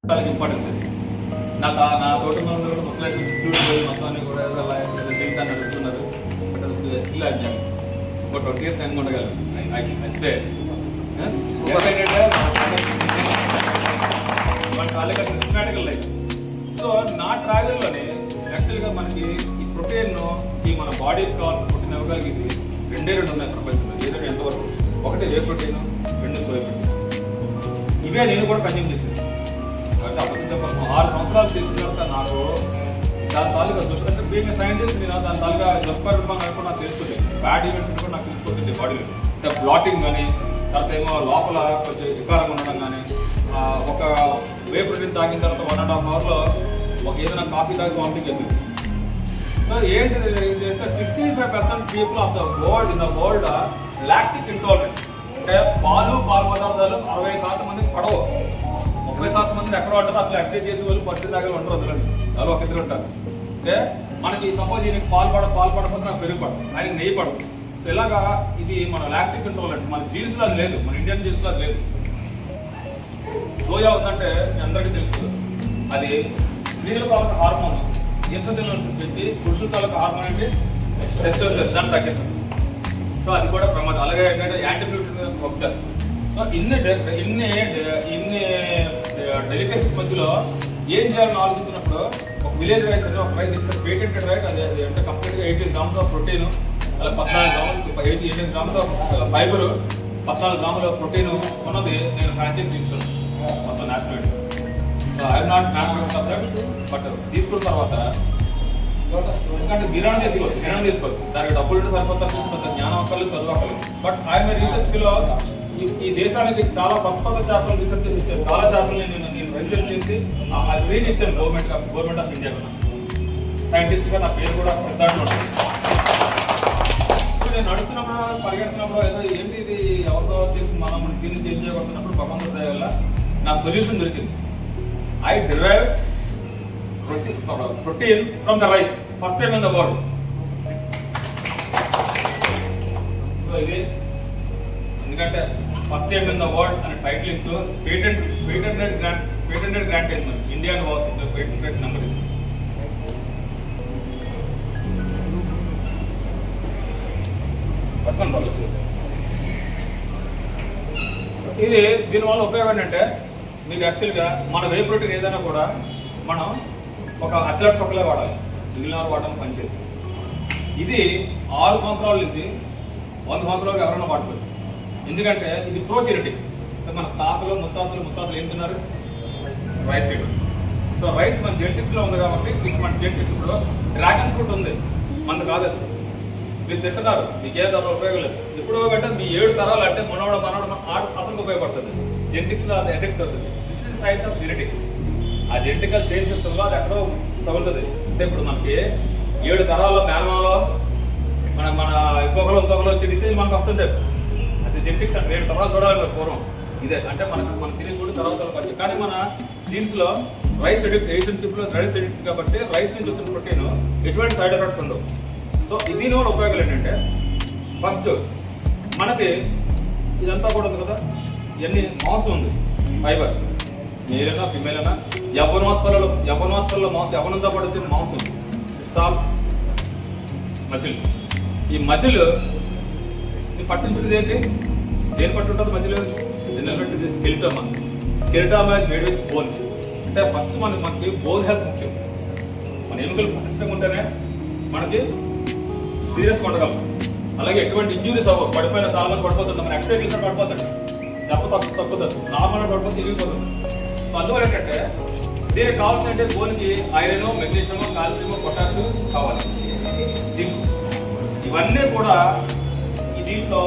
Importance అది. నా తోట మంది ముసలి మొత్తాన్ని కూడా జీవితాన్ని నడుపుతున్నారు. బట్ అది స్కిల్ అజ్ఞానం. ఒక 20 years అని ఉండగలను. మన కాలేజ్ సిస్టమాటికల్ లైఫ్. సో నా ట్రావెల్లోనే యాక్చువల్గా మనకి ఈ ప్రోటీన్ ఈ మన బాడీకి కావాల్సిన ప్రోటీన్ ఇవ్వగలిగింది రెండే ఉన్నాయి ప్రపంచంలో. ఏదంటే ఎంతవరకు? ఒకటి వే ప్రోటీన్, 2 సోయా ప్రోటీన్. ఇవే నేను కూడా కన్జ్యూమ్ చేసింది. కాబట్టి అబద్ధం చెప్పాల్సిన 6 సంవత్సరాలు చేసిన తర్వాత నాకు దాని తాలూకా అంటే బీయింగ్ సైంటిస్ట్ నేను దాని తాలూకా దుష్పరిణామం కూడా నాకు తెలుస్తుంది. బ్యాడ్ ఈవెంట్స్ కూడా నాకు తెలుసుకోతుంది బాడీలో. అంటే బ్లాటింగ్ కానీ, తర్వాత ఏమో లోపల కొంచెం వికారంగా ఉండడం కానీ, ఒక వే ప్రోటీన్ తాగిన తర్వాత 1.5 hourలో ఒక ఏదైనా కాఫీ తాగి వామిటింగ్ అవుతుంది. సో ఏంటి చేస్తే 65% people of the world in the world lactic intolerance. అంటే పాలు పదార్థాలు 60% మందికి పడవు. 30% మంది ఎక్కడో ఉంటారు. అట్లా ఎక్సర్సైజ్ చేసే వాళ్ళు పరిస్థితి తాగే ఉంటారు. వదలండి, వాళ్ళు ఒక ఇద్దరు ఉంటారు. అంటే మనకి సపోజ్ ఈయనకి పాలు పడకపోతే నాకు పెరుగు పడదు, ఆయన నెయ్యి పడదు. సో ఇలాగా ఇది మన లాక్టిక్ ఇంటాలరెన్స్. మన జీన్స్లో అది లేదు, మన ఇండియన్ జీన్స్లో అది లేదు. సోయా ఉందంటే అందరికీ తెలుసు, అది స్త్రీల తాలూకా హార్మోన్. ఈస్ట్రోజన్ పెంచి పురుషుల తాలూకా హార్మోన్ అంటే టెస్టోస్టెరాన్ దాన్ని తగ్గిస్తుంది. సో అది కూడా ప్రమాదం. అలాగే ఏంటంటే యాంటీబయోటిక్ వర్క్ చేస్తుంది. సో ఇన్ని డెలికేసీస్ మధ్యలో ఏం చేయాలని ఆలోచించినప్పుడు ఒక విలేజ్ రైస్ అంటే ఒక రైస్ ఇట్స్ పేటెంటెడ్ రైట్. అది అంటే కంప్లీట్గా 18 grams ఆఫ్ ప్రోటీన్, అలా 14 grams 18 grams of fibre, 14 grams protein ఉన్నది నేను ఫ్రాంచైజ్ తీసుకున్నాను మొత్తం national. So I'm not manufacture but తీసుకున్న తర్వాత ఎందుకంటే నిర్ణయం తీసుకోవచ్చు. దానికి డబ్బులు ఉంటే సరిపోతారు, కొంత జ్ఞానం అక్కర్లేదు, చదువు అక్కర్లేదు. బట్ ఆయన రీసెర్చ్లో ఈ దేశానికి చాలా కొత్త చేపలు రీసెర్చ్ ఇచ్చారు. చాలా చేపలు నేను రీసెర్చ్ చేసి అది ఫ్రీని ఇచ్చాను గవర్నమెంట్ ఆఫ్ ఇండియా. సైంటిస్ట్గా నా పేరు కూడా దాంట్లో. సో నేను నడుస్తున్నప్పుడు పరిగెడుతున్నప్పుడు ఏదో ఏంటి ఇది ఎవరితో చేసి మనం దీన్ని చేంజ్ చేయబడుతున్నప్పుడు భగవంతుడి దయ వల్ల నా సొల్యూషన్ దొరికింది. I derive protein from the rice, first time in the world. So ఇది ఎందుకంటే first time in the world అనే టైటిల్ ఇస్తూ పేటెంటెడ్ గ్రాంట్ అయింది మరి ఇండియన్ వాసెస్ పేటెంటెడ్ నెంబర్. ఇది ఇది దీనివల్ల ఉపయోగం ఏంటంటే మీకు యాక్చువల్గా మన వే ప్రోటీన్ ఏదైనా కూడా మనం ఒక అథ్లెట్స్ ఒకలే వాడాలి, మిగిలిన వారు వాడడం పనిచేయదు. ఇది 6 సంవత్సరాల నుంచి 100 సంవత్సరాలకు ఎవరైనా వాడుకోవచ్చు. ఎందుకంటే ఇది ప్రో జెనెటిక్స్. మన తాతలు ముత్తాతలు ఏం తిన్నారు? Rice seeders. సో రైస్ మన జెనెటిక్స్లో ఉంది కాబట్టి ఇది మన జెనెటిక్స్. ఇప్పుడు డ్రాగన్ ఫ్రూట్ ఉంది, మనది కాదు. మీరు తింటున్నారు, మీకేం దాని ఉపయోగం లేదు. ఇప్పుడు కంటే మీ 7 తరాలు అంటే మనోడు అతనికి ఉపయోగపడుతుంది. జెనెటిక్స్లో అది ఎడిక్ట్ అవుతుంది. This is science of genetics. ఆ జెనెటికల్ చైన్ సిస్టంలో అది ఎక్కడో తగులుతుంది. అంటే ఇప్పుడు మనకి 7 తరాల్లో మేనమాలో మన ఇంకొకరు వచ్చే డిసీజ్ మనకు వస్తుంటే అది జెనెటిక్స్ అంటే 7 తరాలు చూడాలి మరి పూర్వం. ఇదే అంటే మనం తినే కూడా తర్వాత పని. కానీ మన జీన్స్లో రైస్ ఎడిక్ట్, ఏషియన్ పీపుల్లో రైస్ ఎడిక్ట్ కాబట్టి రైస్ నుంచి వచ్చిన ప్రోటీన్ ఎటువంటి సైడ్ ఎఫెక్ట్స్ ఉండవు. సో దీనివల్ల ఉపయోగాలు ఏంటంటే ఫస్ట్ మనకి ఇదంతా కూడా ఉంది కదా, ఇవన్నీ మాంసం ఉంది, ఫైబర్. మేల్ అయినా ఫిమేల్ అయినా యవ్వనోత్పల్లో మాంసం, యవ్వనంతో పాటు వచ్చిన మాంసం సాల్ మజిల్. ఈ మజిల్ పట్టించుకుంది ఏంటి? దేని పట్టు ఉంటుంది మజిల్? దీన్ని స్కెలిటోమా. స్కెలిటోమా ఇస్ మేడ్ విత్ బోన్స్. అంటే ఫస్ట్ మనకి బోన్ హెల్త్ ముఖ్యం. మన ఎముకలు పటిష్టంగా ఉంటేనే మనకి సీరియస్గా ఉండగలం. అలాగే ఎటువంటి ఇంజురీస్ అవ్వవు. పడిపోయిన సాల్మన్ పడిపోతుంది, మన ఎక్సర్సైజ్ చేసిన పడిపోతాడు, దెబ్బ తక్కుతుంది, నార్మల్గా పడిపోతే తిరిగిపోతుంది. సో అందువల్ల ఏంటంటే దీనికి కావాల్సిన అంటే బోన్కి ఐరన్, మెగ్నీషియం, కాల్షియం, పొటాషియం కావాలి, జింక్. ఇవన్నీ కూడా ఈ దీంట్లో